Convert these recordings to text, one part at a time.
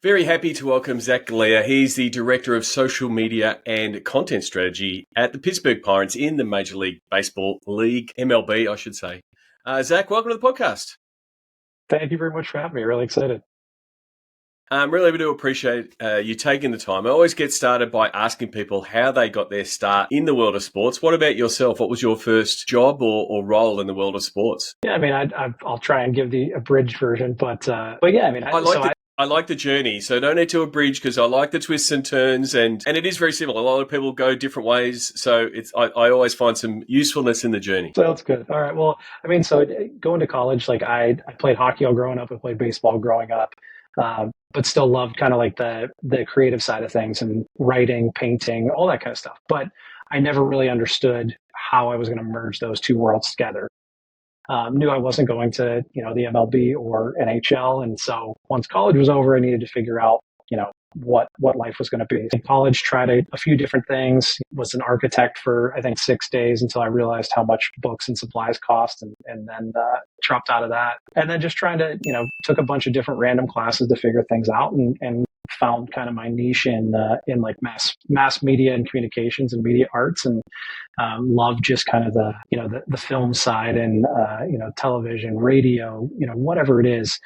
Very happy to welcome Zach Galia. He's the Director of Social Media and Content Strategy at the Pittsburgh Pirates in the Major League Baseball League, MLB, I should say. Zach, welcome to the podcast. Thank you very much for having me. Really excited. Really, we do appreciate you taking the time. I always get started by asking people how they got their start in the world of sports. What about yourself? What was your first job or role in the world of sports? Yeah, I mean, I'll try and give the abridged version, but yeah, I mean, I like the journey, so no need to abridge because I like the twists and turns, and it is very similar. A lot of people go different ways, so I always find some usefulness in the journey. So that's good. All right. Well, I mean, so going to college, like I played hockey all growing up. I played baseball growing up, but still loved kind of like the creative side of things and writing, painting, all that kind of stuff. But I never really understood how I was going to merge those two worlds together. Knew I wasn't going to, the MLB or NHL. And so once college was over, I needed to figure out, what life was going to be. In college, tried a few different things, was an architect for, I think, 6 days until I realized how much books and supplies cost and then dropped out of that. And then just trying to, took a bunch of different random classes to figure things out and found kind of my niche in like mass media and communications and media arts, and loved just kind of the film side and television, radio, whatever it is.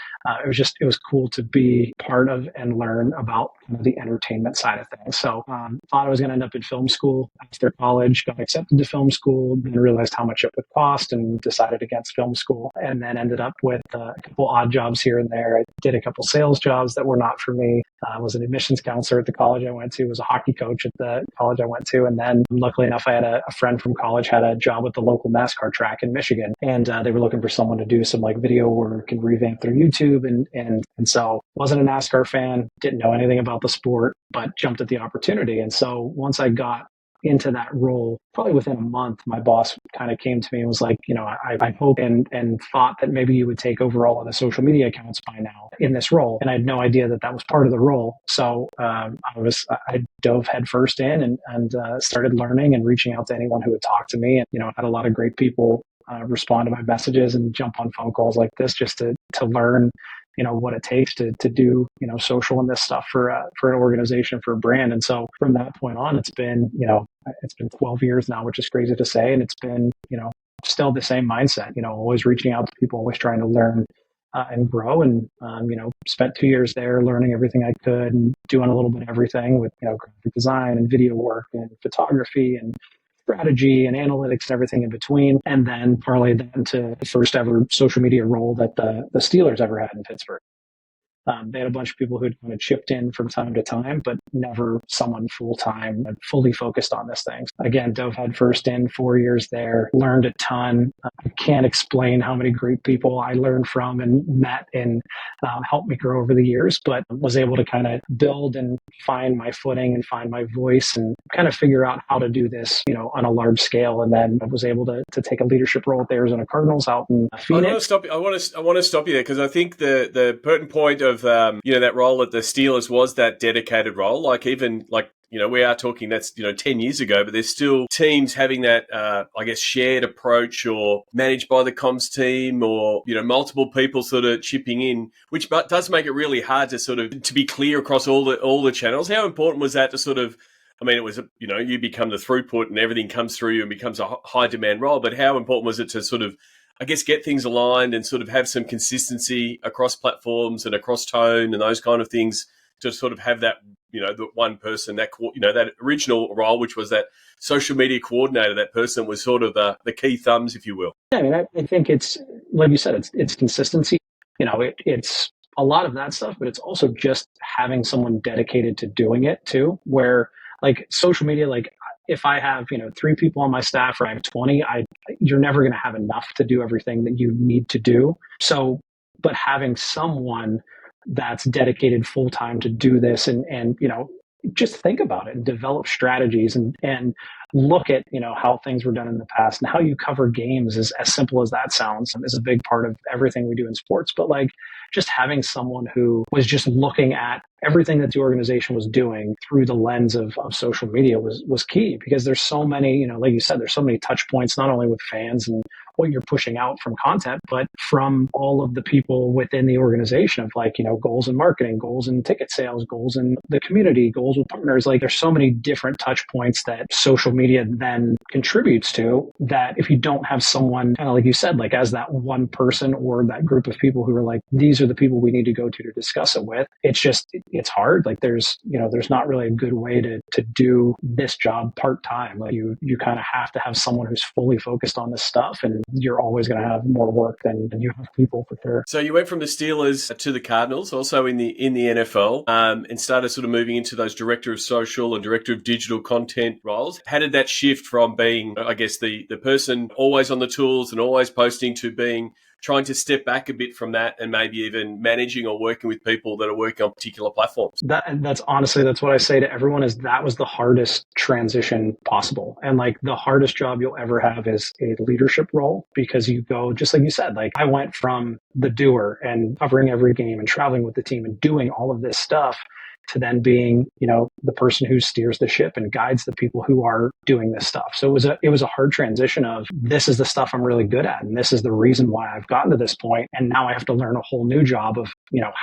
It was cool to be part of and learn about kind of the entertainment side of things. So thought I was going to end up in film school after college, got accepted to film school, then realized how much it would cost and decided against film school, and then ended up with a couple odd jobs here and there. I did a couple sales jobs that were not for me. I was an admissions counselor at the college I went to, was a hockey coach at the college I went to. And then luckily enough, I had a friend from college had a job with the local NASCAR track in Michigan. And they were looking for someone to do some like video work and revamp their YouTube. And so wasn't a NASCAR fan, didn't know anything about the sport, but jumped at the opportunity. And so once I got into that role, probably within a month, my boss kind of came to me and was like, I hope and thought that maybe you would take over all of the social media accounts by now in this role. And I had no idea that was part of the role. So I dove headfirst in and started learning and reaching out to anyone who would talk to me. And, had a lot of great people respond to my messages and jump on phone calls like this just to learn what it takes to do, social and this stuff for an organization, for a brand. And so from that point on, it's been 12 years now, which is crazy to say. And it's been, still the same mindset, always reaching out to people, always trying to learn and grow. And, spent 2 years there learning everything I could and doing a little bit of everything with, graphic design and video work and photography and strategy and analytics and everything in between, and then parlayed that into the first ever social media role that the Steelers ever had in Pittsburgh. They had a bunch of people who had kind of chipped in from time to time, but never someone full-time and fully focused on this thing. Again, dove headfirst in, 4 years there, learned a ton. I can't explain how many great people I learned from and met and helped me grow over the years, but was able to kind of build and find my footing and find my voice and kind of figure out how to do this, on a large scale. And then I was able to take a leadership role at the Arizona Cardinals out in Phoenix. I want to stop you there because I think the pertinent point of that role at the Steelers was that dedicated role. Like even like we are talking that's 10 years ago, but there's still teams having that shared approach or managed by the comms team or multiple people sort of chipping in, which does make it really hard to sort of to be clear across all the channels. How important was that to sort of? I mean, it was you become the throughput and everything comes through you and becomes a high demand role, but how important was it to sort of get things aligned and sort of have some consistency across platforms and across tone and those kind of things to sort of have that, the one person that, that original role, which was that social media coordinator, that person was sort of the key thumbs, if you will. Yeah, I mean, I think it's, like you said, it's consistency. It's a lot of that stuff, but it's also just having someone dedicated to doing it too, where like social media, like if I have, 3 people on my staff or I have 20, you're never going to have enough to do everything that you need to do. So, but having someone that's dedicated full time to do this and just think about it and develop strategies and look at, how things were done in the past and how you cover games is as simple as that sounds is a big part of everything we do in sports. But like just having someone who was just looking at everything that the organization was doing through the lens of social media was key, because there's so many, like you said, there's so many touch points, not only with fans and what you're pushing out from content, but from all of the people within the organization of goals in marketing, goals in ticket sales, goals in the community, goals with partners. Like there's so many different touch points that social media then contributes to, that if you don't have someone kind of like you said, like as that one person or that group of people who are like, these are the people we need to go to discuss it with, it's hard. Like there's not really a good way to do this job part-time. Like you kind of have to have someone who's fully focused on this stuff, and you're always going to have more work than you have people for sure. So you went from the Steelers to the Cardinals, also in the NFL, and started sort of moving into those director of social and director of digital content roles. How did that shift from being, I guess, the person always on the tools and always posting to being trying to step back a bit from that and maybe even managing or working with people that are working on particular platforms? That's honestly, that's what I say to everyone, is that was the hardest transition possible. And like the hardest job you'll ever have is a leadership role, because you go, just like you said, like I went from the doer and covering every game and traveling with the team and doing all of this stuff to then being, the person who steers the ship and guides the people who are doing this stuff. So it was a hard transition of, this is the stuff I'm really good at, and this is the reason why I've gotten to this point. And now I have to learn a whole new job of,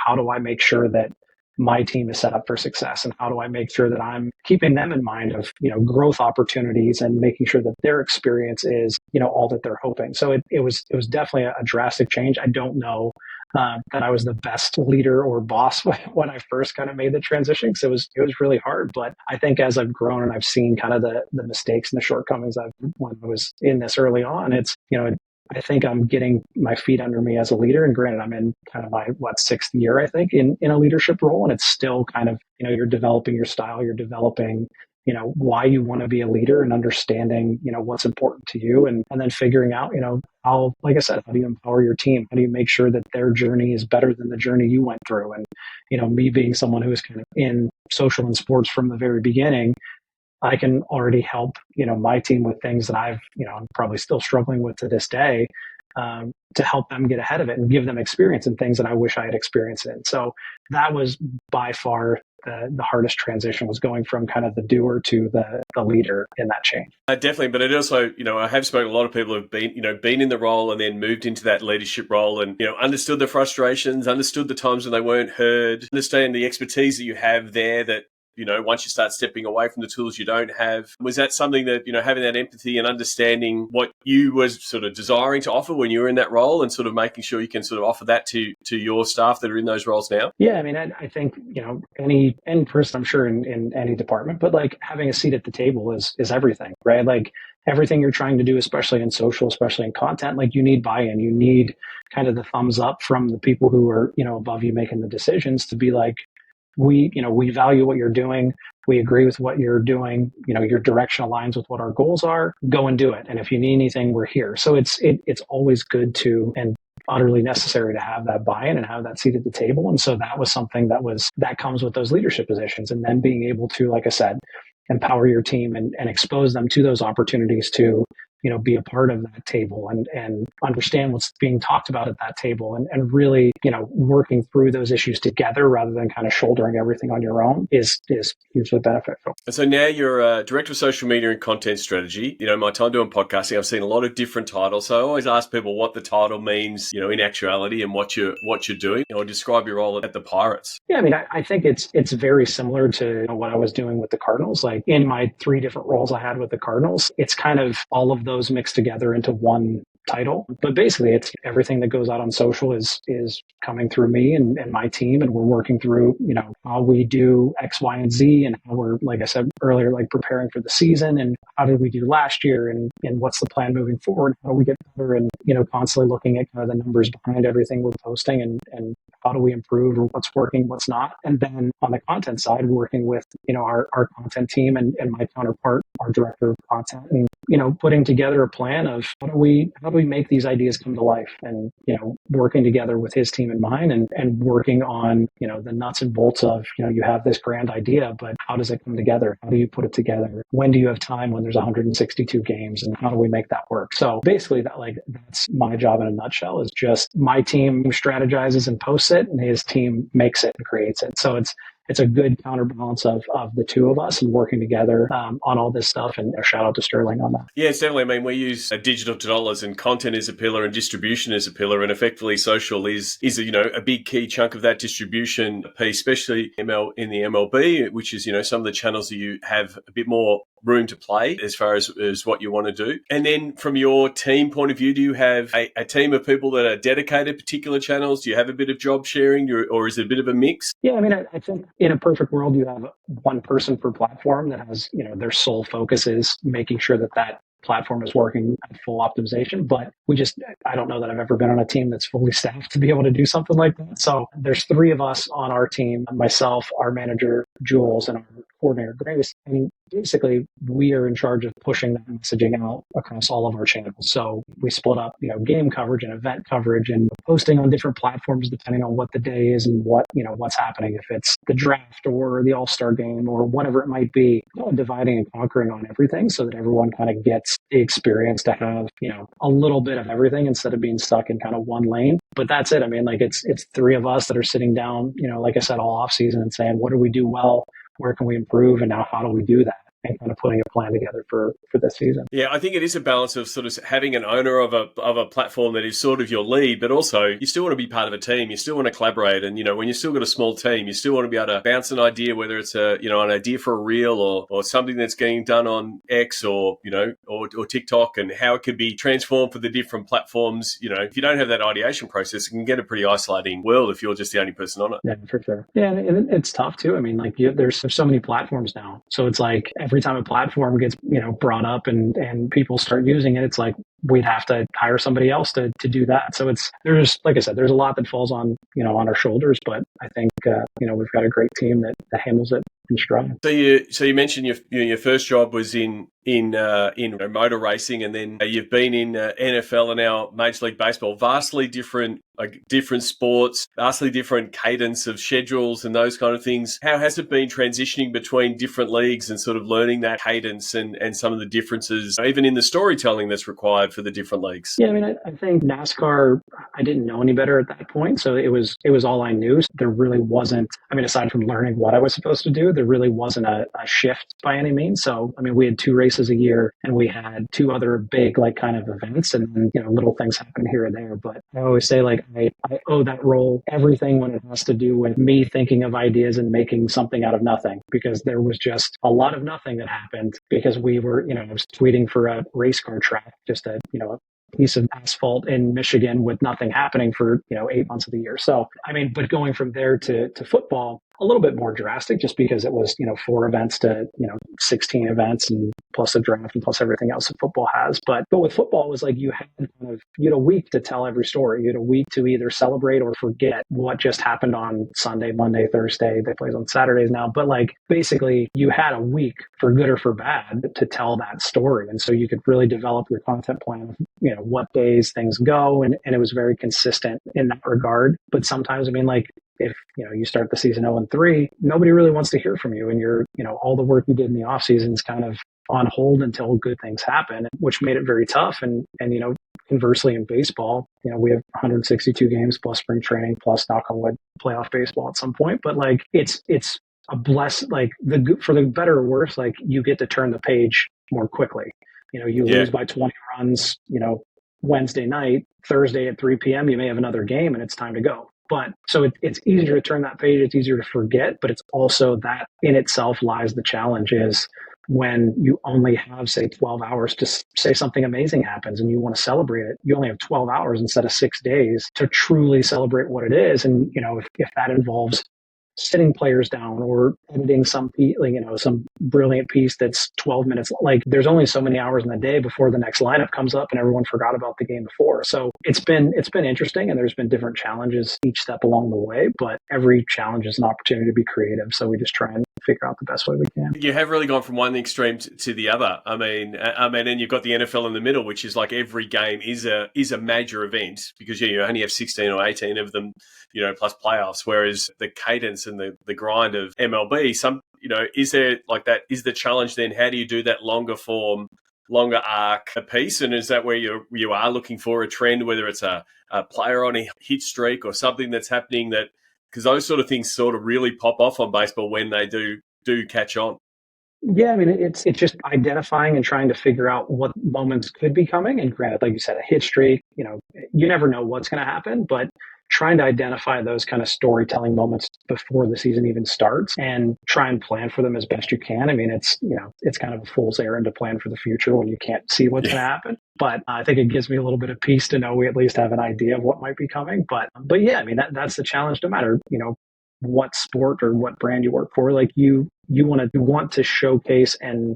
how do I make sure that my team is set up for success, and how do I make sure that I'm keeping them in mind of, growth opportunities and making sure that their experience is, all that they're hoping. So it was definitely a drastic change. I don't know that I was the best leader or boss when I first kind of made the transition, because it was really hard. But I think as I've grown and I've seen kind of the mistakes and the shortcomings when I was in this early on, it's, I think I'm getting my feet under me as a leader. And granted, I'm in kind of my, sixth year, I think, in a leadership role. And it's still kind of, you're developing your style, you're developing, why you want to be a leader, and understanding, what's important to you. And then figuring out, how, like I said, how do you empower your team? How do you make sure that their journey is better than the journey you went through? And, me being someone who is kind of in social and sports from the very beginning, I can already help, my team with things that I'm probably still struggling with to this day, to help them get ahead of it and give them experience in things that I wish I had experienced in. So that was by far the hardest transition, was going from kind of the doer to the leader in that change. Definitely. But it also, I have spoken to a lot of people who have been in the role and then moved into that leadership role and, understood the frustrations, understood the times when they weren't heard, understand the expertise that you have there that, once you start stepping away from the tools you don't have. Was that something that, having that empathy and understanding what you was sort of desiring to offer when you were in that role, and sort of making sure you can sort of offer that to your staff that are in those roles now? Yeah, I mean, I think, any person, I'm sure in any department, but like having a seat at the table is everything, right? Like everything you're trying to do, especially in social, especially in content, like you need buy-in, you need kind of the thumbs up from the people who are, above you making the decisions, to be like, we value what you're doing. We agree with what you're doing. Your direction aligns with what our goals are. Go and do it. And if you need anything, we're here. So it's always good to, and utterly necessary to have that buy-in and have that seat at the table. And so that was something that comes with those leadership positions. And then being able to, like I said, empower your team and expose them to those opportunities to, be a part of that table and understand what's being talked about at that table, and really, working through those issues together rather than kind of shouldering everything on your own is hugely beneficial. And so now you're a director of social media and content strategy. My time doing podcasting, I've seen a lot of different titles. So I always ask people what the title means, in actuality, and what you're doing. Describe your role at the Pirates. Yeah, I mean, I think it's very similar to what I was doing with the Cardinals. Like in my 3 different roles I had with the Cardinals, it's kind of all of those mixed together into one title. But basically, it's everything that goes out on social is coming through me and my team, and we're working through, how we do X, Y, and Z, and how we're, like I said earlier, like preparing for the season, and how did we do last year, and what's the plan moving forward, how do we get better, and, constantly looking at kind of the numbers behind everything we're posting, and how do we improve, or what's working, what's not. And then on the content side, working with, our content team and my counterpart, our director of content, and, putting together a plan of how do we make these ideas come to life, and, working together with his team in mind, and working on, the nuts and bolts of, you have this grand idea, but how does it come together? How do you put it together? When do you have time when there's 162 games, and how do we make that work? So basically that's my job in a nutshell, is just my team strategizes and posts it, and his team makes it and creates it. So it's it's a good counterbalance of the two of us and working together on all this stuff. And shout out to Sterling on that. Yeah, certainly. I mean, we use digital dollars, and content is a pillar and distribution is a pillar, and effectively social is a big key chunk of that distribution piece, especially in the MLB, which is some of the channels that you have a bit more room to play as far as what you want to do. And then from your team point of view, do you have a team of people that are dedicated to particular channels? Do you have a bit of job sharing, or is it a bit of a mix? Yeah, I mean, I think in a perfect world, you have one person per platform that has, their sole focus is making sure that platform is working at full optimization. But I don't know that I've ever been on a team that's fully staffed to be able to do something like that. So there's 3 of us on our team, myself, our manager, Jules, and our coordinator, Grace. And basically, we are in charge of pushing that messaging out across all of our channels. So we split up, game coverage and event coverage and posting on different platforms depending on what the day is and what's happening. If it's the draft or the All-Star game or whatever it might be, dividing and conquering on everything so that everyone kind of gets the experience to have, a little bit of everything instead of being stuck in kind of one lane. But that's it. I mean, like it's 3 of us that are sitting down, like I said, all off season and saying, what do we do well? Where can we improve? And now how do we do that? And kind of putting a plan together for this season. Yeah, I think it is a balance of sort of having an owner of a platform that is sort of your lead, but also you still want to be part of a team. You still want to collaborate, and when you still got a small team, you still want to be able to bounce an idea, whether it's an idea for a reel or something that's getting done on X or TikTok, and how it could be transformed for the different platforms. If you don't have that ideation process, it can get a pretty isolating world if you're just the only person on it. Yeah, for sure. Yeah, and it's tough too. I mean, like there's so many platforms now, so it's like every time a platform gets brought up and people start using it, it's like we'd have to hire somebody else to do that. So there's like I said, there's a lot that falls on on our shoulders, but I think we've got a great team that handles it in stride. So you mentioned your first job was in motor racing, and then you've been in NFL and now Major League Baseball. Vastly different sports, vastly different cadence of schedules and those kind of things. How has it been transitioning between different leagues and sort of learning that cadence and some of the differences, even in the storytelling that's required for the different leagues? Yeah, I mean, I think NASCAR, I didn't know any better at that point, so it was all I knew. There really wasn't, I mean, aside from learning what I was supposed to do, there really wasn't a shift by any means. So, I mean, we had 2 races a year and we had 2 other big kind of events, and then, little things happen here and there. But I always say I owe that role everything when it has to do with me thinking of ideas and making something out of nothing, because there was just a lot of nothing that happened because we were, I was tweeting for a race car track, just a piece of asphalt in Michigan with nothing happening for 8 months of the year. So I mean, but going from there to football, a little bit more drastic, just because it was 4 events to 16 events, and plus the draft and plus everything else that football has. But with football, it was like you had a week to tell every story. You had a week to either celebrate or forget what just happened on Sunday, Monday, Thursday. They plays on Saturdays now, but basically you had a week for good or for bad to tell that story, and so you could really develop your content plan of what days things go, and it was very consistent in that regard. But sometimes, I mean, if you start the season 0-3, nobody really wants to hear from you, and you're all the work you did in the off season is kind of on hold until good things happen, which made it very tough. And conversely, in baseball, we have 162 games plus spring training plus, knock on wood, playoff baseball at some point. But it's a for the better or worse, you get to turn the page more quickly. You lose by 20 runs, Wednesday night, Thursday at 3 p.m., you may have another game and it's time to go. But so it's easier to turn that page. It's easier to forget, but it's also that in itself lies the challenge is when you only have, say, 12 hours to say something amazing happens and you want to celebrate it. You only have 12 hours instead of 6 days to truly celebrate what it is. And, if that involves sitting players down or editing some brilliant piece that's 12 minutes. There's only so many hours in the day before the next lineup comes up and everyone forgot about the game before. So it's been interesting, and there's been different challenges each step along the way, but every challenge is an opportunity to be creative. So we just try and figure out the best way we can. You have really gone from one extreme to the other. I mean, and you've got the NFL in the middle, which is every game is a major event because you only have 16 or 18 of them, plus playoffs. Whereas the cadence and the grind of MLB, is there that? Is the challenge then? How do you do that longer form, longer arc a piece? And is that where you are looking for a trend, whether it's a player on a hit streak or something that's happening that Because those sort of things sort of really pop off on baseball when they do catch on. Yeah, I mean, it's just identifying and trying to figure out what moments could be coming. And granted, like you said, a hit streak, you never know what's going to happen, but trying to identify those kind of storytelling moments before the season even starts and try and plan for them as best you can. I mean, it's kind of a fool's errand to plan for the future when you can't see what's going to happen. But I think it gives me a little bit of peace to know we at least have an idea of what might be coming. But yeah, I mean, that's the challenge no matter, what sport or what brand you work for. Like you want to showcase and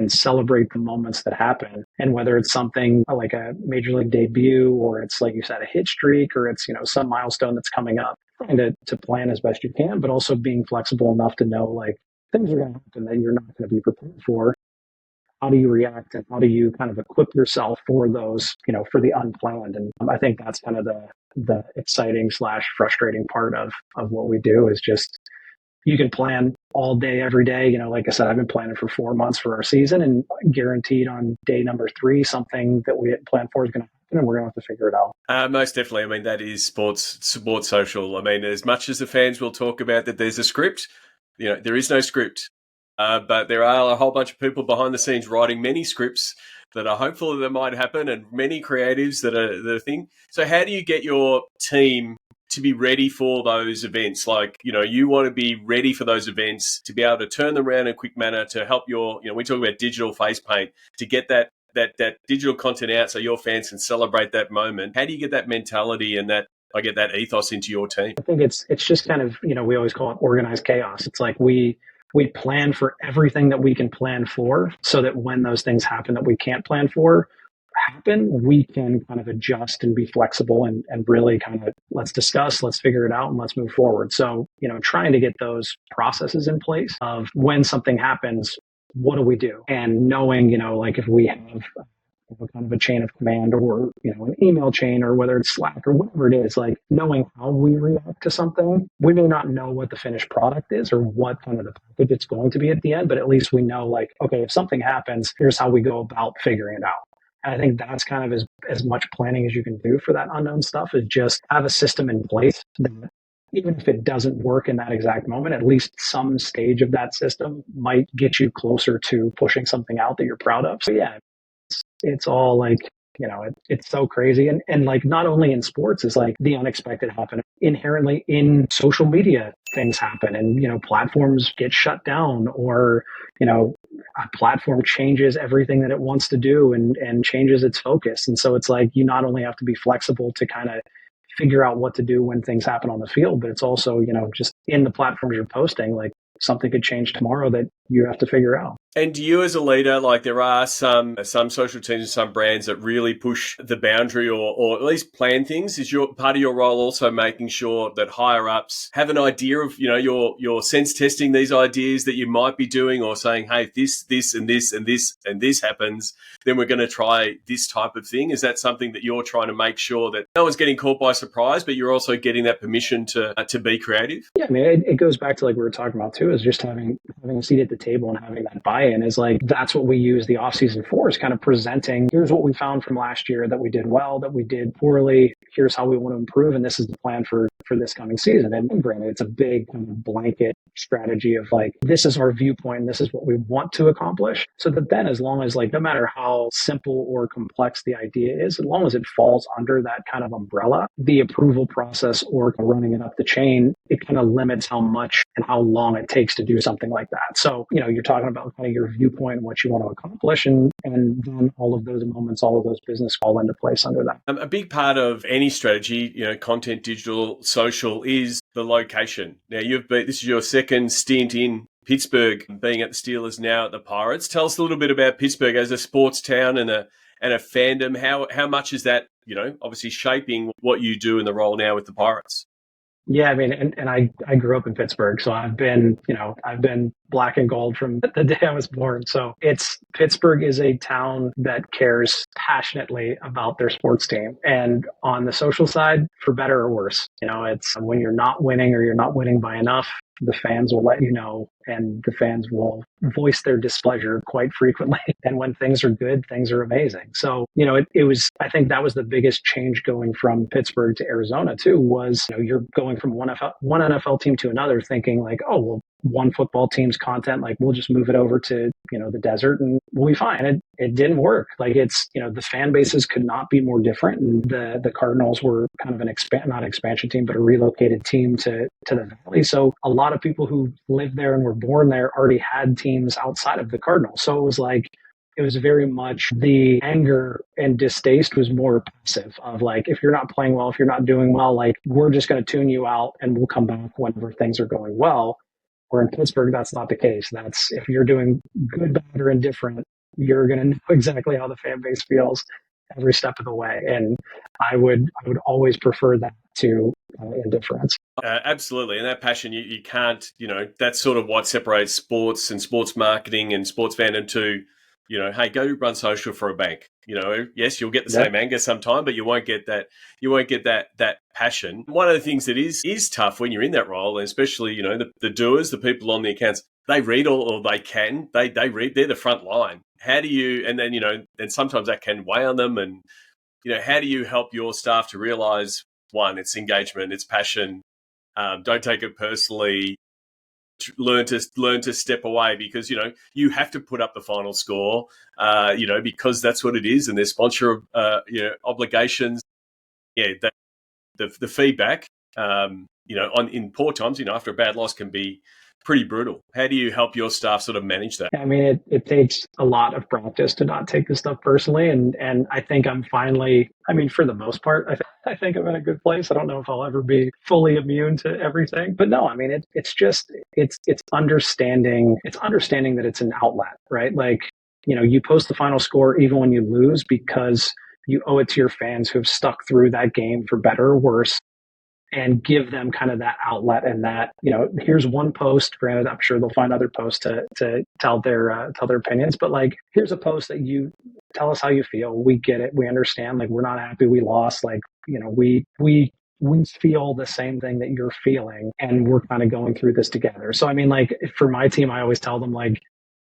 celebrate the moments that happen. And whether it's something like a major league debut, or it's, like you said, a hit streak, or it's, some milestone that's coming up, trying to plan as best you can, but also being flexible enough to know like things are going to happen that you're not going to be prepared for. How do you react, and how do you kind of equip yourself for those, for the unplanned? And I think that's kind of the exciting / frustrating part of what we do is just, you can plan all day, every day. Like I said, I've been planning for 4 months for our season, and guaranteed on day number 3, something that we had planned for is going to happen, and we're going to have to figure it out. Most definitely. I mean, that is sports social. I mean, as much as the fans will talk about that there's a script, there is no script. But there are a whole bunch of people behind the scenes writing many scripts that are hopeful that might happen, and many creatives that are the thing. So how do you get your team to be ready for those events? Like, you want to be ready for those events, to be able to turn them around in a quick manner, to help we talk about digital face paint, to get that digital content out so your fans can celebrate that moment. How do you get that mentality and that ethos into your team? I think it's just kind of, we always call it organized chaos. It's like we plan for everything that we can plan for, so that when those things happen that we can't plan for happen, we can kind of adjust and be flexible and really kind of, let's discuss, let's figure it out, and let's move forward. So, trying to get those processes in place of when something happens, what do we do? And knowing, like if we have kind of a chain of command, or an email chain, or whether it's Slack or whatever it is, like knowing how we react to something. We may not know what the finished product is or what kind of the package it's going to be at the end, but at least we know, like, okay, if something happens, here's how we go about figuring it out. And I think that's kind of as much planning as you can do for that unknown stuff, is just have a system in place that even if it doesn't work in that exact moment, at least some stage of that system might get you closer to pushing something out that you're proud of. So yeah, it's all like, it's so crazy. And like, not only in sports is like the unexpected happen. Inherently in social media, things happen, and, platforms get shut down, or, a platform changes everything that it wants to do and changes its focus. And so it's like, you not only have to be flexible to kind of figure out what to do when things happen on the field, but it's also, just in the platforms you're posting, like something could change tomorrow that you have to figure out. And do you as a leader, like there are some social teams and some brands that really push the boundary or at least plan things. Is your part of your role also making sure that higher ups have an idea of, your sense testing these ideas that you might be doing, or saying, hey, this and this and this and this happens, then we're going to try this type of thing? Is that something that you're trying to make sure that no one's getting caught by surprise, but you're also getting that permission to be creative? Yeah, I mean, it goes back to like we were talking about too, is just having a seat at the table and having that buy-in. Is like, that's what we use the off season for, is kind of presenting, here's what we found from last year that we did well, that we did poorly, here's how we want to improve, and this is the plan for this coming season. And granted, it's a big kind of blanket strategy of like, this is our viewpoint, and this is what we want to accomplish. So that then, as long as like, no matter how simple or complex the idea is, as long as it falls under that kind of umbrella, the approval process or running it up the chain, it kind of limits how much and how long it takes to do something like that. So, you're talking about kind of your viewpoint and what you want to accomplish, and then all of those moments, all of those business fall into place under that. A big part of any strategy, content, digital, social, is the location. Now, this is your second stint in Pittsburgh, being at the Steelers, now at the Pirates. Tell us a little bit about Pittsburgh as a sports town and a fandom. How much is that, obviously shaping what you do in the role now with the Pirates? Yeah, I mean, and I grew up in Pittsburgh, so I've been black and gold from the day I was born. So Pittsburgh is a town that cares passionately about their sports team. And on the social side, for better or worse, it's when you're not winning or you're not winning by enough, the fans will let you know, and the fans will voice their displeasure quite frequently. And when things are good, things are amazing. So, it was, I think that was the biggest change going from Pittsburgh to Arizona too, was, you're going from one NFL team to another thinking like, oh, well, one football team's content, like we'll just move it over to, the desert and we'll be fine. It didn't work. Like it's, the fan bases could not be more different. And the Cardinals were kind of an not expansion team, but a relocated team to the Valley. So a lot of people who lived there and were born there already had teams outside of the Cardinals. So it was very much the anger and distaste was more passive of like, if you're not playing well, if you're not doing well, like we're just going to tune you out and we'll come back whenever things are going well. Where in Pittsburgh, that's not the case. That's if you're doing good, bad, or indifferent, you're going to know exactly how the fan base feels every step of the way. And I would always prefer that to indifference. Absolutely. And that passion, you can't, that's sort of what separates sports and sports marketing and sports fandom to, hey, go run social for a bank. Yes, you'll get the same anger sometime, but you won't get that. You won't get that passion. One of the things that is tough when you're in that role, and especially the doers, the people on the accounts, they read all, or they can. They read. They're the front line. How do you? And then and sometimes that can weigh on them. And how do you help your staff to realize one, it's engagement, it's passion. Don't take it personally. Learn to step away because you have to put up the final score because that's what it is, and there's sponsor obligations. The feedback in poor times after a bad loss can be pretty brutal. How do you help your staff sort of manage that? I mean, it takes a lot of practice to not take this stuff personally. And I think I'm finally, for the most part, I think I'm in a good place. I don't know if I'll ever be fully immune to everything, but no, it's understanding that it's an outlet, right? Like, you post the final score even when you lose because you owe it to your fans who have stuck through that game for better or worse, and give them kind of that outlet and that, here's one post. Granted, I'm sure they'll find other posts to tell their opinions, but like, here's a post that you tell us how you feel. We get it. We understand. Like, we're not happy we lost. Like, we feel the same thing that you're feeling, and we're kind of going through this together. So, like for my team, I always tell them like,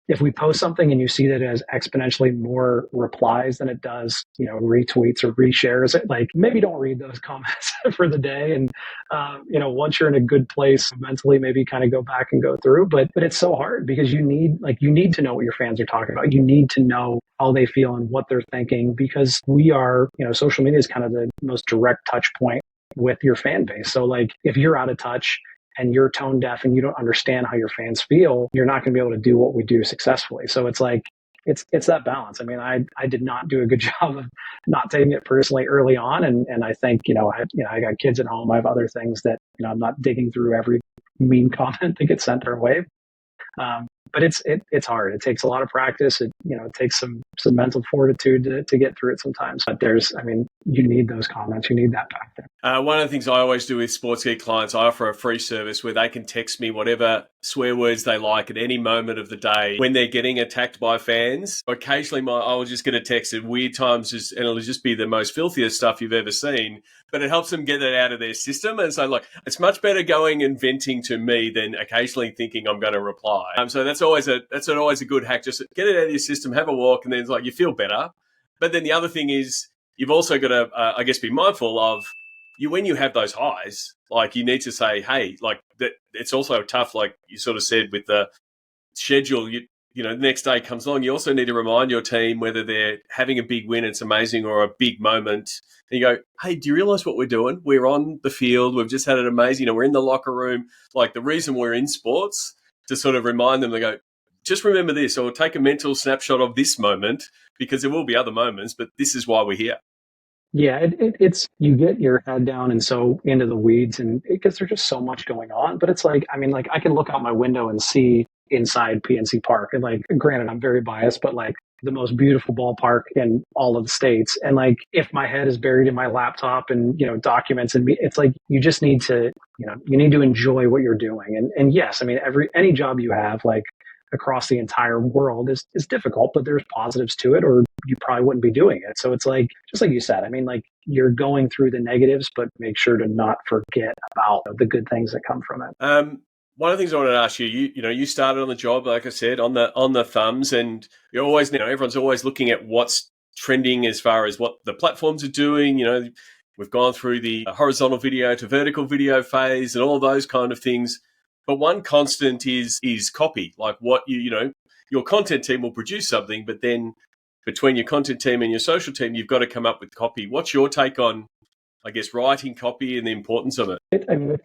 if we post something and you see that it has exponentially more replies than it does, retweets or reshares, like maybe don't read those comments for the day. And, once you're in a good place mentally, maybe kind of go back and go through. But it's so hard because you need to know what your fans are talking about. You need to know how they feel and what they're thinking, because we are, social media is kind of the most direct touch point with your fan base. So like, if you're out of touch and you're tone deaf and you don't understand how your fans feel, you're not going to be able to do what we do successfully. So it's like, it's that balance. I did not do a good job of not taking it personally early on. And I think, I got kids at home. I have other things that, I'm not digging through every mean comment that gets sent our way. But it's hard. It takes a lot of practice. It takes some mental fortitude to get through it sometimes. But you need those comments. You need that back there. One of the things I always do with Sports Geek clients, I offer a free service where they can text me whatever swear words they like at any moment of the day when they're getting attacked by fans. Occasionally, I will just get a text at weird times, and it'll just be the most filthiest stuff you've ever seen. But it helps them get it out of their system. And so, like, it's much better going and venting to me than occasionally thinking I'm going to reply. So that's always a good hack. Just get it out of your system, have a walk, and then it's like you feel better. But then the other thing is you've also got to, be mindful of when you have those highs. Like, you need to say, hey, like that. It's also tough, like you sort of said, with the schedule. The next day comes along. You also need to remind your team whether they're having a big win, it's amazing, or a big moment. And you go, hey, do you realize what we're doing? We're on the field. We've just had an amazing, we're in the locker room. Like, the reason we're in sports, to sort of remind them, they go, just remember this, or take a mental snapshot of this moment, because there will be other moments, but this is why we're here. Yeah, it's you get your head down and so into the weeds, and because there's just so much going on. But it's like, I can look out my window and see inside PNC Park, and like, granted, I'm very biased, but like the most beautiful ballpark in all of the states. And like, if my head is buried in my laptop and documents, and it's like, you just need to you need to enjoy what you're doing. And yes, any job you have, like, across the entire world is difficult, but there's positives to it, or you probably wouldn't be doing it. So it's like, just like you said, like, you're going through the negatives, but make sure to not forget about the good things that come from it. One of the things I wanted to ask you, you started on the job, like I said, on the thumbs, and you're always, everyone's always looking at what's trending as far as what the platforms are doing. We've gone through the horizontal video to vertical video phase and all those kind of things. But one constant is copy. Like what your content team will produce something, but then between your content team and your social team, you've got to come up with copy. What's your take on, I guess, writing copy and the importance of it?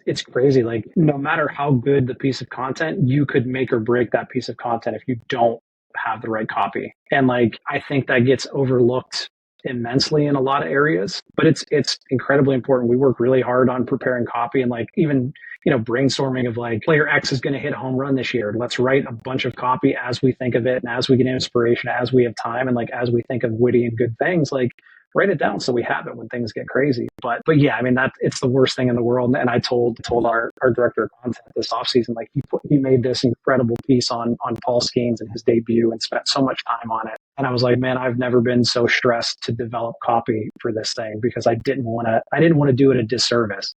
It's crazy. Like, no matter how good the piece of content, you could make or break that piece of content if you don't have the right copy. And like, I think that gets overlooked immensely in a lot of areas, but it's incredibly important. We work really hard on preparing copy and like even, brainstorming of like player X is going to hit a home run this year. Let's write a bunch of copy as we think of it and as we get inspiration, as we have time, and like as we think of witty and good things, like write it down so we have it when things get crazy. But yeah, I mean, that it's the worst thing in the world. And I told our director of content this offseason, like he made this incredible piece on Paul Skeens and his debut and spent so much time on it. And I was like, man, I've never been so stressed to develop copy for this thing because I didn't want to do it a disservice.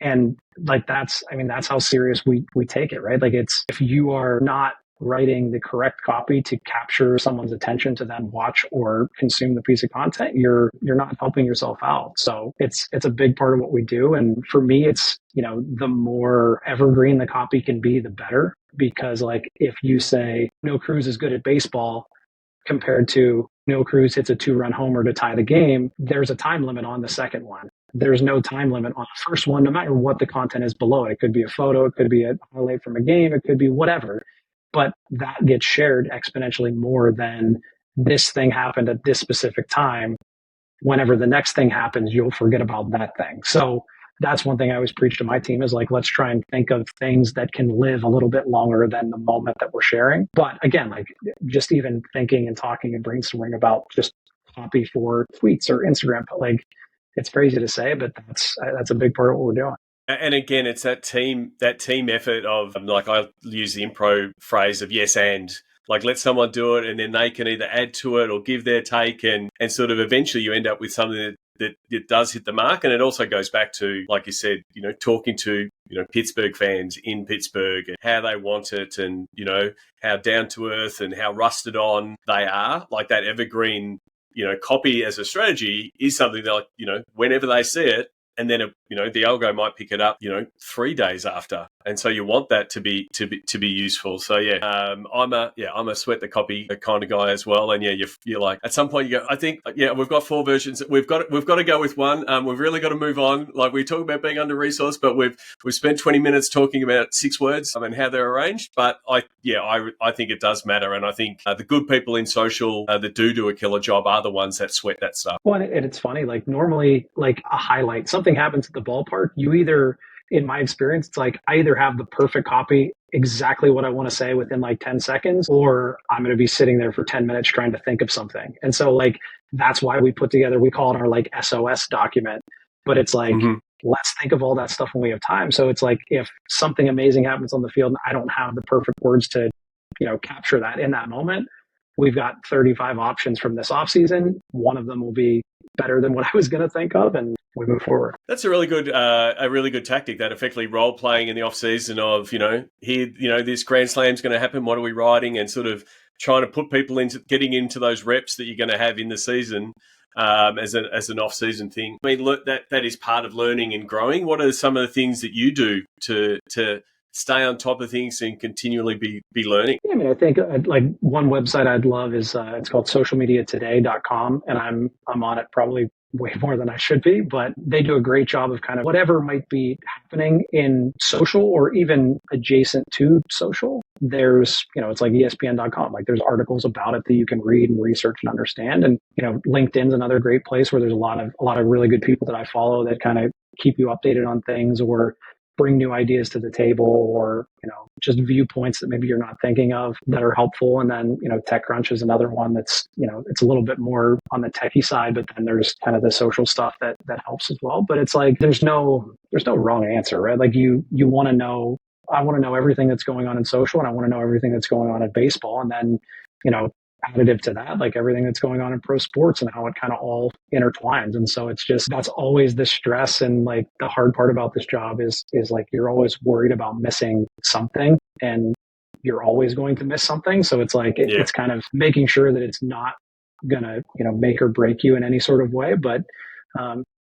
And like, that's how serious we take it, right? Like if you are not writing the correct copy to capture someone's attention to then watch or consume the piece of content, you're not helping yourself out. So it's a big part of what we do. And for me, it's, the more evergreen the copy can be, the better. Because like if you say Neil Cruz is good at baseball compared to Neil Cruz hits a 2-run homer to tie the game, there's a time limit on the second one. There's no time limit on the first one, no matter what the content is below it. It could be a photo, it could be a highlight from a game, it could be whatever. But that gets shared exponentially more than this thing happened at this specific time. Whenever the next thing happens, you'll forget about that thing. So that's one thing I always preach to my team is like, let's try and think of things that can live a little bit longer than the moment that we're sharing. But again, like just even thinking and talking and brainstorming about just copy for tweets or Instagram, but like it's crazy to say, but that's a big part of what we're doing. And again, it's that team effort of, like, I use the improv phrase of yes and, like, let someone do it and then they can either add to it or give their take, and sort of eventually you end up with something that does hit the mark. And it also goes back to, like you said, talking to, Pittsburgh fans in Pittsburgh and how they want it, and, how down to earth and how rusted on they are. Like that evergreen, copy as a strategy is something that, whenever they see it, and then the algo might pick it up 3 days after, and so you want that to be useful. So I'm a sweat the copy kind of guy as well. And you're like, at some point you go, I think we've got 4 versions, we've got to go with one. We've really got to move on. Like, we talk about being under resourced, but we've spent 20 minutes talking about 6 words and how they're arranged. But I think it does matter, and I think the good people in social that do a killer job are the ones that sweat that stuff. Well, and it's funny, like normally, like a highlight, something happens at the ballpark, you either, in my experience, it's like I either have the perfect copy, exactly what I want to say within like 10 seconds, or I'm going to be sitting there for 10 minutes trying to think of something. And so like, that's why we put together, we call it our like SOS document, but it's like, let's think of all that stuff when we have time. So it's like, if something amazing happens on the field and I don't have the perfect words to, capture that in that moment, we've got 35 options from this offseason. One of them will be better than what I was going to think of, and we move forward. That's a really good tactic, that effectively role playing in the off season of, here, this Grand Slam's going to happen. What are we writing? And sort of trying to put people into getting into those reps that you're going to have in the season as an off season thing. I mean, look, that is part of learning and growing. What are some of the things that you do to stay on top of things and continually be learning? Yeah, I mean, I think like one website I'd love is it's called socialmediatoday.com, and I'm on it probably way more than I should be, but they do a great job of kind of whatever might be happening in social or even adjacent to social. There's, it's like ESPN.com. Like, there's articles about it that you can read and research and understand. And, LinkedIn's another great place where there's a lot of really good people that I follow that kind of keep you updated on things or bring new ideas to the table, or, just viewpoints that maybe you're not thinking of that are helpful. And then, TechCrunch is another one that's, it's a little bit more on the techie side, but then there's kind of the social stuff that helps as well. But it's like, there's no wrong answer, right? Like you want to know, I want to know everything that's going on in social, and I want to know everything that's going on in baseball. And then, additive to that, like everything that's going on in pro sports and how it kind of all intertwines. And so it's just, that's always the stress. And like the hard part about this job is like, you're always worried about missing something, and you're always going to miss something. So it's like, it's kind of making sure that it's not gonna, make or break you in any sort of way. But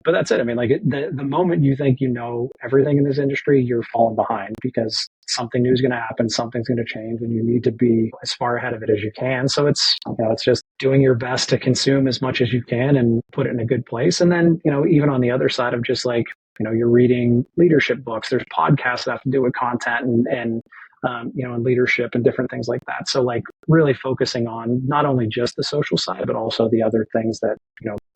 that's it. I mean, like the moment you think you know everything in this industry, you're falling behind, because something new is going to happen, something's going to change, and you need to be as far ahead of it as you can. So it's, it's just doing your best to consume as much as you can and put it in a good place. And then, even on the other side of just like, you're reading leadership books, there's podcasts that have to do with content and leadership and different things like that. So like really focusing on not only just the social side, but also the other things that,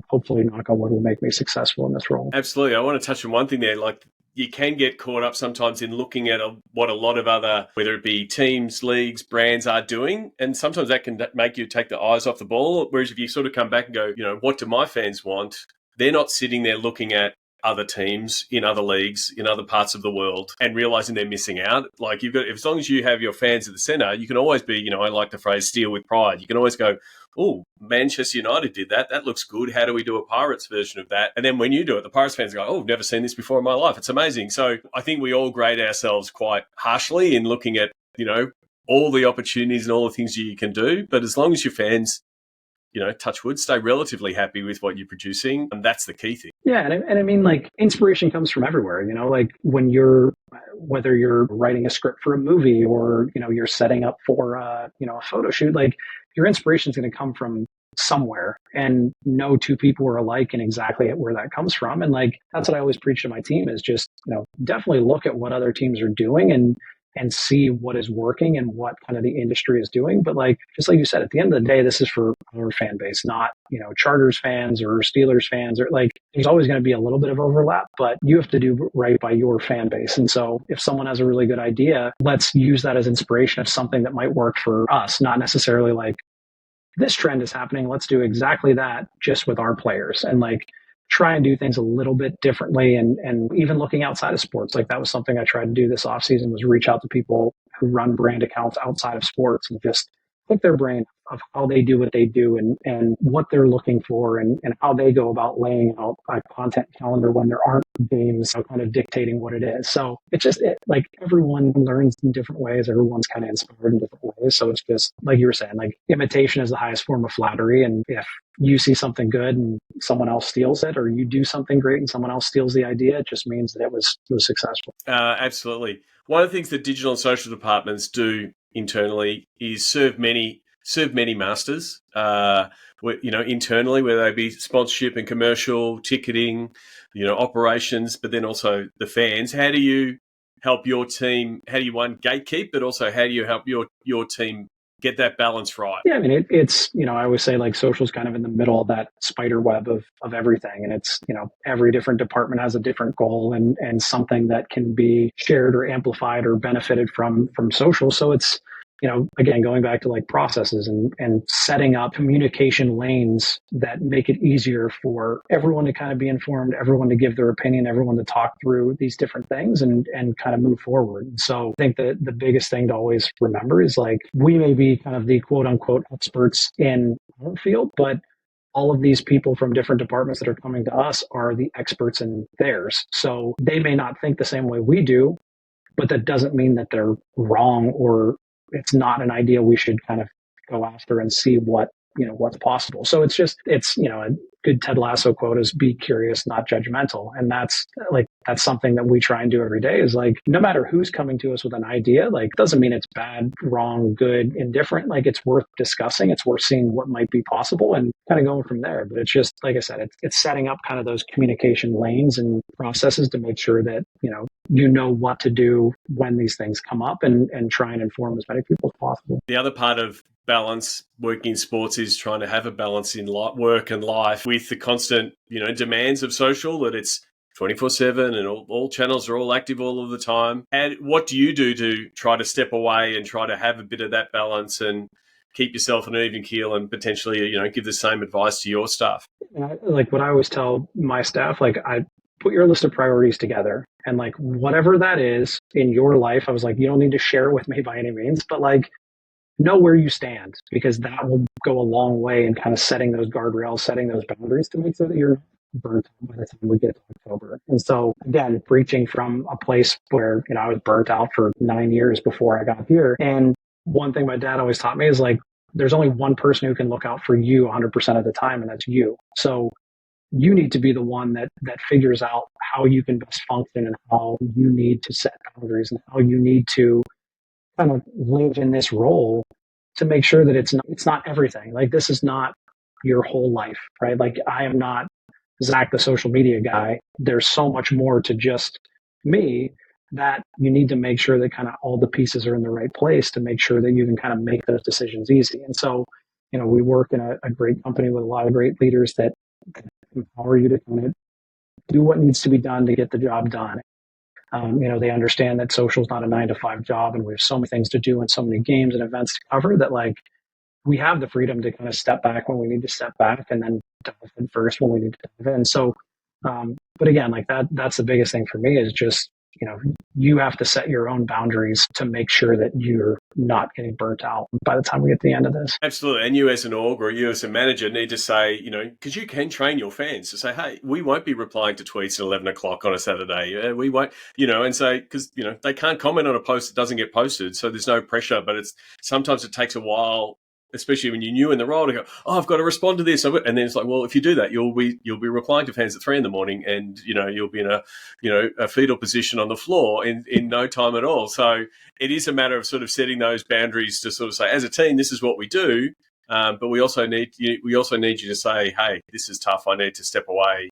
hopefully, knock on wood, will make me successful in this role. Absolutely. I want to touch on one thing there. Like, you can get caught up sometimes in looking at what a lot of other, whether it be teams, leagues, brands are doing. And sometimes that can make you take the eyes off the ball. Whereas if you sort of come back and go, what do my fans want? They're not sitting there looking at other teams in other leagues in other parts of the world and realizing they're missing out. Like, you've got, as long as you have your fans at the center, you can always be, I like the phrase steal with pride. You can always go, oh, Manchester United did that. That looks good. How do we do a Pirates version of that? And then when you do it, the Pirates fans go, oh, I've never seen this before in my life. It's amazing. So I think we all grade ourselves quite harshly in looking at, all the opportunities and all the things you can do. But as long as your fans, touch wood, stay relatively happy with what you're producing, and that's the key thing. Yeah, and I mean, like, inspiration comes from everywhere. Like when whether you're writing a script for a movie or you're setting up for a photo shoot, like your inspiration is going to come from somewhere, and no two people are alike in exactly where that comes from. And like that's what I always preach to my team is just definitely look at what other teams are doing and see what is working and what kind of the industry is doing. But like, just like you said, at the end of the day, this is for our fan base, not, Chargers fans or Steelers fans, or like, there's always going to be a little bit of overlap, but you have to do right by your fan base. And so if someone has a really good idea, let's use that as inspiration of something that might work for us, not necessarily like this trend is happening. Let's do exactly that just with our players, and like, try and do things a little bit differently. And even looking outside of sports, like that was something I tried to do this off season, was reach out to people who run brand accounts outside of sports and just pick their brain of how they do what they do and what they're looking for and how they go about laying out a content calendar when there aren't games kind of dictating what it is. So it's just like everyone learns in different ways. Everyone's kind of inspired in different ways. So it's just like you were saying, like imitation is the highest form of flattery. And if you see something good and someone else steals it, or you do something great and someone else steals the idea, it just means that it was successful. Absolutely. One of the things that digital and social departments do internally is serve many masters, internally, whether they be sponsorship and commercial, ticketing, operations, but then also the fans. How do you help your team? How do you, one, gatekeep, but also how do you help your team get that balance right? Yeah, I mean, it's, I always say like social's kind of in the middle of that spider web of everything. And it's, every different department has a different goal and something that can be shared or amplified or benefited from social. So it's, again, going back to like processes and setting up communication lanes that make it easier for everyone to kind of be informed, everyone to give their opinion, everyone to talk through these different things and kind of move forward. So I think that the biggest thing to always remember is like, we may be kind of the quote unquote experts in our field, but all of these people from different departments that are coming to us are the experts in theirs. So they may not think the same way we do, but that doesn't mean that they're wrong or it's not an idea we should kind of go after and see what's possible. So it's a good Ted Lasso quote is be curious, not judgmental. And that's something that we try and do every day is like, no matter who's coming to us with an idea, like doesn't mean it's bad, wrong, good, indifferent. Like it's worth discussing. It's worth seeing what might be possible and kind of going from there. But it's just, like I said, it's setting up kind of those communication lanes and processes to make sure that, you know what to do when these things come up and try and inform as many people as possible. The other part of balance working in sports is trying to have a balance in work and life with the constant, demands of social, that it's 24/7 and all channels are all active all of the time. And what do you do to try to step away and try to have a bit of that balance and keep yourself on an even keel and potentially, give the same advice to your staff? Like what I always tell my staff, like I put your list of priorities together and like whatever that is in your life, I was like, you don't need to share it with me by any means, but like know where you stand, because that will go a long way in kind of setting those guardrails, setting those boundaries to make sure that you're burnt out by the time we get to October. And so again, preaching from a place where, I was burnt out for 9 years before I got here. And one thing my dad always taught me is like, there's only one person who can look out for you 100% of the time, and that's you. So you need to be the one that figures out how you can best function and how you need to set boundaries and how you need to kind of live in this role to make sure that it's not everything. Like, this is not your whole life, right? Like, I am not Zach, the social media guy. There's so much more to just me that you need to make sure that kind of all the pieces are in the right place to make sure that you can kind of make those decisions easy. And so, we work in a great company with a lot of great leaders that empower you to kind of do what needs to be done to get the job done. They understand that social is not a 9 to 5 job, and we have so many things to do and so many games and events to cover that, like, we have the freedom to kind of step back when we need to step back and then dive in first when we need to dive in. So, but again, like that's the biggest thing for me is just, you have to set your own boundaries to make sure that you're not getting burnt out by the time we get to the end of this. Absolutely. And you as an org or you as a manager need to say, because you can train your fans to say, hey, we won't be replying to tweets at 11 o'clock on a Saturday. We won't, and say, because, they can't comment on a post that doesn't get posted. So there's no pressure, but sometimes it takes a while, especially when you're new in the role, to go, oh, I've got to respond to this. And then it's like, well, if you do that, you'll be replying to fans at 3 a.m, and, you'll be in a fetal position on the floor in no time at all. So it is a matter of sort of setting those boundaries to sort of say, as a team, this is what we do. But we also need you to say, hey, this is tough. I need to step away,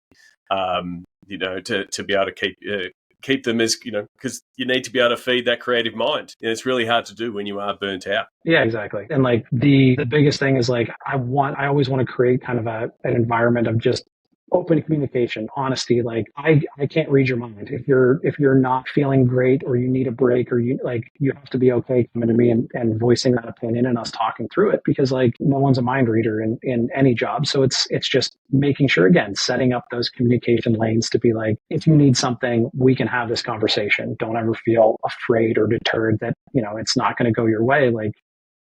to be able to keep them as, because you need to be able to feed that creative mind. And it's really hard to do when you are burnt out. Yeah, exactly. And like the biggest thing is like, I always want to create kind of an environment of just open communication, honesty. Like I can't read your mind. If you're not feeling great or you need a break or you have to be okay coming to me and voicing that opinion and us talking through it, because like no one's a mind reader in any job. So it's just making sure, again, setting up those communication lanes to be like, if you need something, we can have this conversation. Don't ever feel afraid or deterred that, it's not going to go your way. Like,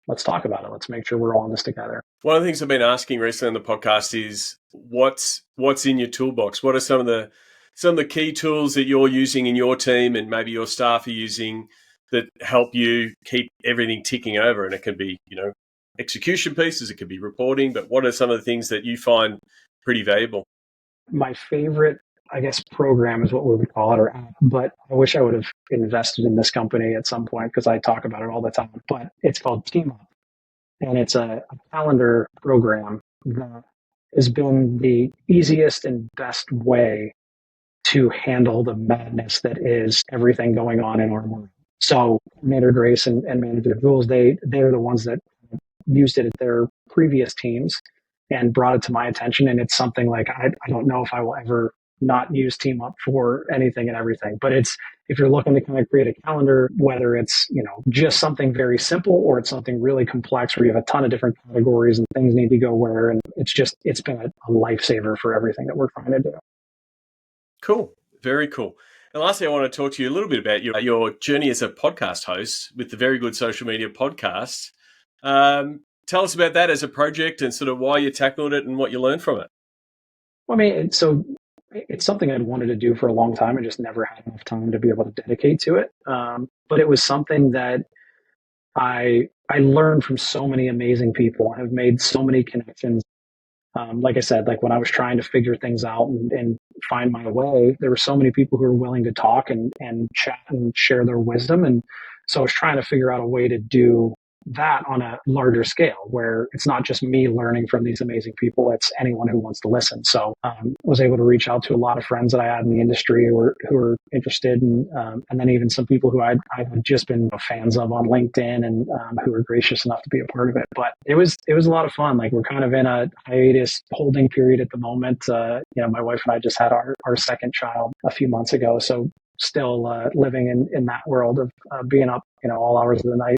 let's talk about it. Let's make sure we're all in this together. One of the things I've been asking recently on the podcast is what's in your toolbox? What are some of the key tools that you're using in your team and maybe your staff are using that help you keep everything ticking over? And it can be, execution pieces, it could be reporting, but what are some of the things that you find pretty valuable? My favorite, I guess, program is what we would call it, or app, but I wish I would have invested in this company at some point because I talk about it all the time, but it's called Team Up. And it's a calendar program that has been the easiest and best way to handle the madness that is everything going on in our world. So Manager Grace and Manager Jules, they're the ones that used it at their previous teams and brought it to my attention. And it's something like, I don't know if I will ever not use Team Up for anything and everything, but if you're looking to kind of create a calendar, whether it's, just something very simple or it's something really complex where you have a ton of different categories and things need to go where, and it's been a lifesaver for everything that we're trying to do. Cool. Very cool. And lastly, I want to talk to you a little bit about your journey as a podcast host with the Very Good Social Media podcast. Tell us about that as a project and sort of why you tackled it and what you learned from it. Well, I mean, so it's something I'd wanted to do for a long time. I just never had enough time to be able to dedicate to it. But it was something that I learned from so many amazing people. I've made so many connections. Like I said, like when I was trying to figure things out and find my way, there were so many people who were willing to talk and chat and share their wisdom. And so I was trying to figure out a way to do that on a larger scale where it's not just me learning from these amazing people, it's anyone who wants to listen. So I was able to reach out to a lot of friends that I had in the industry who were interested, and then even some people who I've just been fans of on LinkedIn and who were gracious enough to be a part of it. But it was a lot of fun. Like, we're kind of in a hiatus holding period at the moment. My wife and I just had our second child a few months ago, so still living in that world of being up all hours of the night.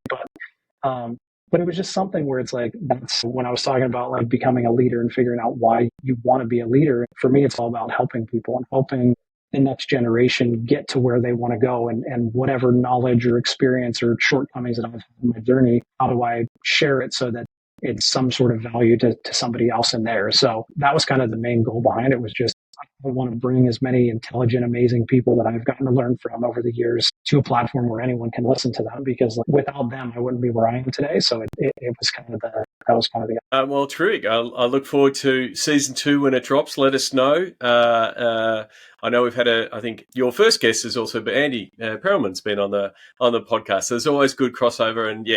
But it was just something where it's like, that's when I was talking about like becoming a leader and figuring out why you want to be a leader. For me, it's all about helping people and helping the next generation get to where they want to go, and whatever knowledge or experience or shortcomings that I've had in my journey, how do I share it so that it's some sort of value to somebody else in there. So that was kind of the main goal behind it, was just I want to bring as many intelligent, amazing people that I've gotten to learn from over the years to a platform where anyone can listen to them, because without them, I wouldn't be where I am today. So it was kind of the well, terrific. I look forward to season 2 when it drops. Let us know. I know we've had I think your first guest has also been Andy Perelman's been on the podcast. So there's always good crossover, and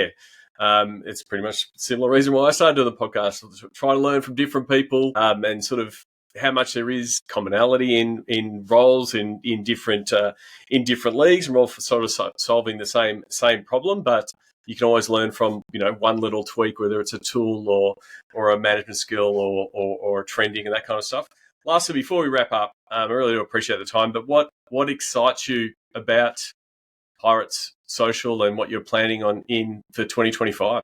it's pretty much a similar reason why I started doing the podcast. Try to learn from different people, and sort of how much there is commonality in roles in different leagues, and we're all sort of solving the same problem, but you can always learn from one little tweak, whether it's a tool or a management skill or trending and that kind of stuff. Lastly, before we wrap up, I really do appreciate the time, but what excites you about Pirates Social and what you're planning on for 2025?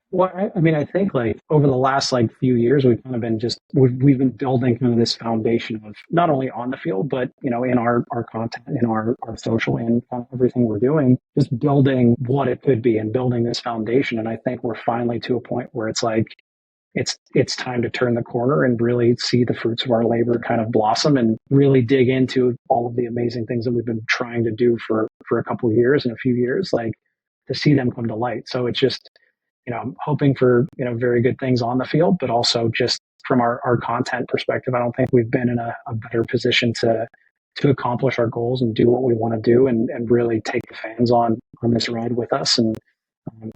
Well, I think over the last few years, we've kind of been we've been building kind of this foundation of not only on the field, but, in our content, in our social, and kind of everything we're doing, just building what it could be and building this foundation. And I think we're finally to a point where it's time to turn the corner and really see the fruits of our labor kind of blossom and really dig into all of the amazing things that we've been trying to do for a couple of years and a few years, to see them come to light. So it's just, I'm hoping for, very good things on the field, but also just from our content perspective, I don't think we've been in a better position to accomplish our goals and do what we want to do, and really take the fans on this ride with us. And,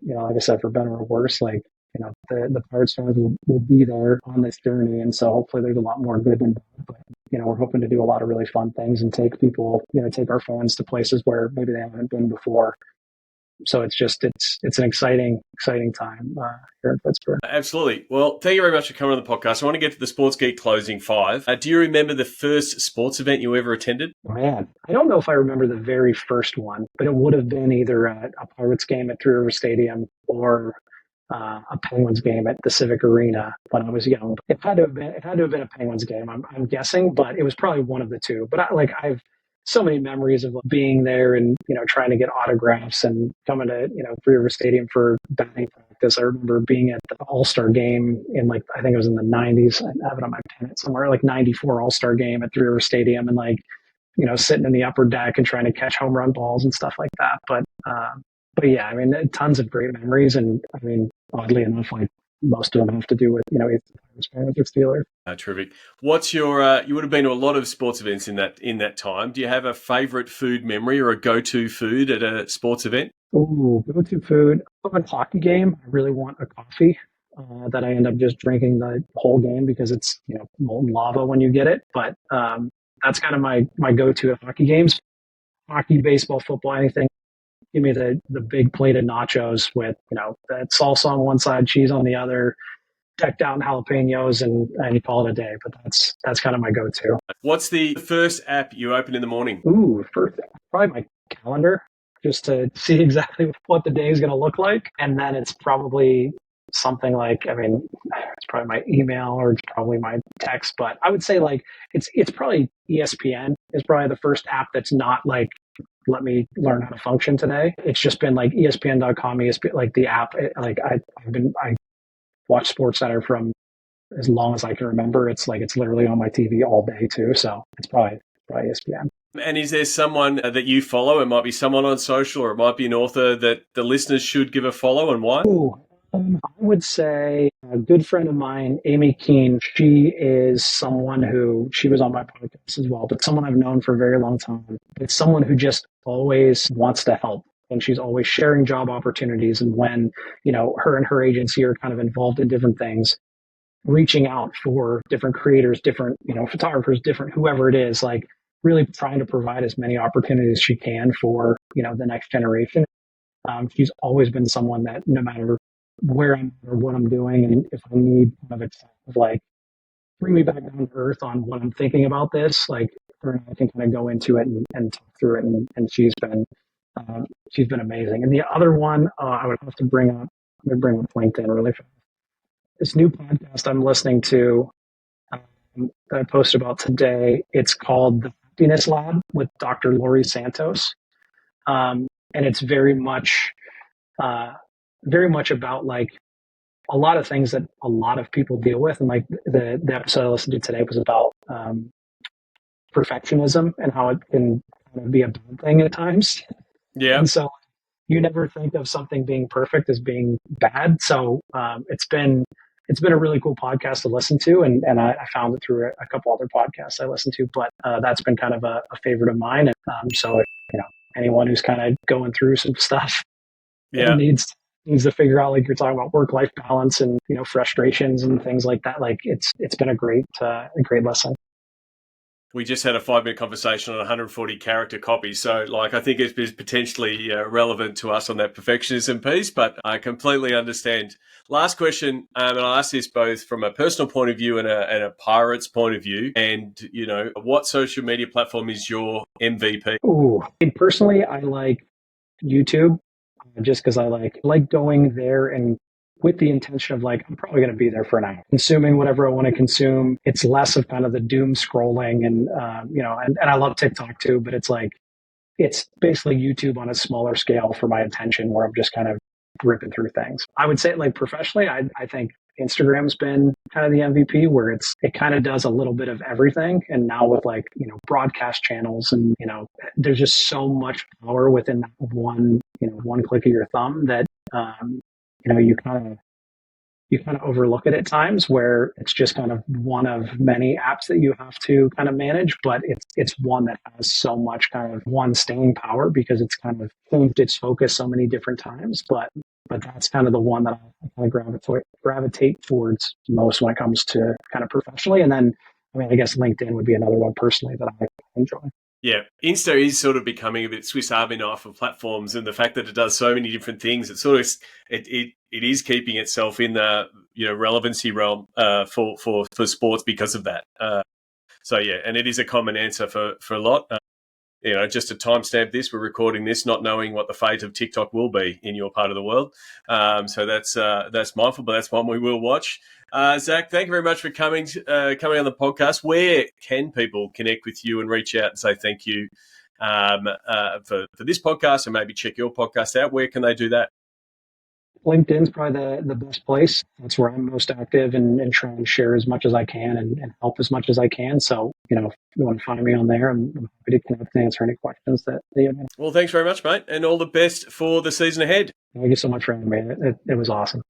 like I said, for better or worse, the Pirates fans will be there on this journey. And so hopefully there's a lot more good than bad, but, we're hoping to do a lot of really fun things and take people, take our fans to places where maybe they haven't been before. So it's an exciting time here in Pittsburgh. Absolutely. Well, thank you very much for coming on the podcast. I want to get to the Sports Geek closing 5. Do you remember the first sports event you ever attended? Man, I don't know if I remember the very first one, but it would have been either a Pirates game at Three River Stadium or a Penguins game at the Civic Arena when I was young. It had to have been a Penguins game, I'm guessing, but it was probably one of the two. But I've so many memories of being there and, trying to get autographs and coming to, Three River Stadium for batting practice. I remember being at the All-Star game in I think it was in the 90s. I have it on my pennant somewhere, 94 All-Star game at Three River Stadium, and sitting in the upper deck and trying to catch home run balls and stuff like that. But yeah, tons of great memories. And oddly enough, most of them have to do with, it's Pirates or Steelers. Terrific. What's your, you would have been to a lot of sports events in that time. Do you have a favorite food memory or a go-to food at a sports event? Ooh, go-to food. Of a hockey game, I really want a coffee that I end up just drinking the whole game because it's, molten lava when you get it. But that's kind of my go-to at hockey games. Hockey, baseball, football, anything. Give me the big plate of nachos with, that salsa on one side, cheese on the other, decked out in jalapenos, and you call it a day. But that's kind of my go-to. What's the first app you open in the morning? Ooh, first, probably my calendar, just to see exactly what the day is going to look like. And then it's probably something it's probably my email or it's probably my text. But I would say it's probably ESPN is probably the first app that's not let me learn how to function today. It's just been ESPN.com, ESPN, the app. I watch SportsCenter from as long as I can remember. It's literally on my TV all day too. So it's probably ESPN. And is there someone that you follow? It might be someone on social, or it might be an author that the listeners should give a follow, and why? Ooh, I would say a good friend of mine, Amy Keene. She is someone who, she was on my podcast as well, but someone I've known for a very long time. It's someone who just always wants to help. And she's always sharing job opportunities. And when, her and her agency are kind of involved in different things, reaching out for different creators, different, photographers, different, whoever it is, really trying to provide as many opportunities as she can for, the next generation. She's always been someone that no matter where I'm or what I'm doing, and if I need kind of bring me back down to earth on what I'm thinking about this, her and I can kind of go into it and talk through it. And she's been amazing. And the other one I would have to bring up LinkedIn really fast. This new podcast I'm listening to that I posted about today, it's called the Happiness Lab with Dr. Laurie Santos. And it's very much about like a lot of things that a lot of people deal with. And like the episode I listened to today was about perfectionism and how it can kind of be a bad thing at times. Yeah. And so you never think of something being perfect as being bad. So it's been a really cool podcast to listen to, and I found it through a couple other podcasts I listened to. But that's been kind of a favorite of mine. And so anyone who's kind of going through some stuff and needs to figure out, like you're talking about, work-life balance and frustrations and things like that. Like it's been a great lesson. We just had a 5-minute conversation on 140 character copy. So like, I think it's potentially relevant to us on that perfectionism piece, but I completely understand. Last question, and I'll ask this both from a personal point of view and a pirate's point of view. And, what social media platform is your MVP? Ooh, and personally, I like YouTube just because I like going there and with the intention of like, I'm probably going to be there for an hour, consuming whatever I want to consume. It's less of kind of the doom scrolling and, and I love TikTok too, but it's basically YouTube on a smaller scale for my attention where I'm just kind of ripping through things. I would say like professionally, I think Instagram's been kind of the MVP where it kind of does a little bit of everything. And now with broadcast channels and, there's just so much power within that one click of your thumb that, you kind of overlook it at times where it's just kind of one of many apps that you have to kind of manage, but it's one that has so much kind of one staying power because it's kind of changed its focus so many different times. But that's kind of the one that I kind of gravitate towards most when it comes to kind of professionally. And then, I guess LinkedIn would be another one personally that I enjoy. Yeah, Insta is sort of becoming a bit Swiss Army knife of platforms, and the fact that it does so many different things, it is keeping itself in the relevancy realm for sports because of that. So yeah, and it is a common answer for a lot. Just to timestamp this, we're recording this not knowing what the fate of TikTok will be in your part of the world. So that's mindful, but that's one we will watch. Zach, thank you very much for coming on the podcast. Where can people connect with you and reach out and say thank you for this podcast and maybe check your podcast out? Where can they do that? LinkedIn's probably the best place. That's where I'm most active and try and share as much as I can and help as much as I can. So, if you want to find me on there, I'm happy to connect and answer any questions that you have. Well, thanks very much, mate, and all the best for the season ahead. Thank you so much for having me. It was awesome.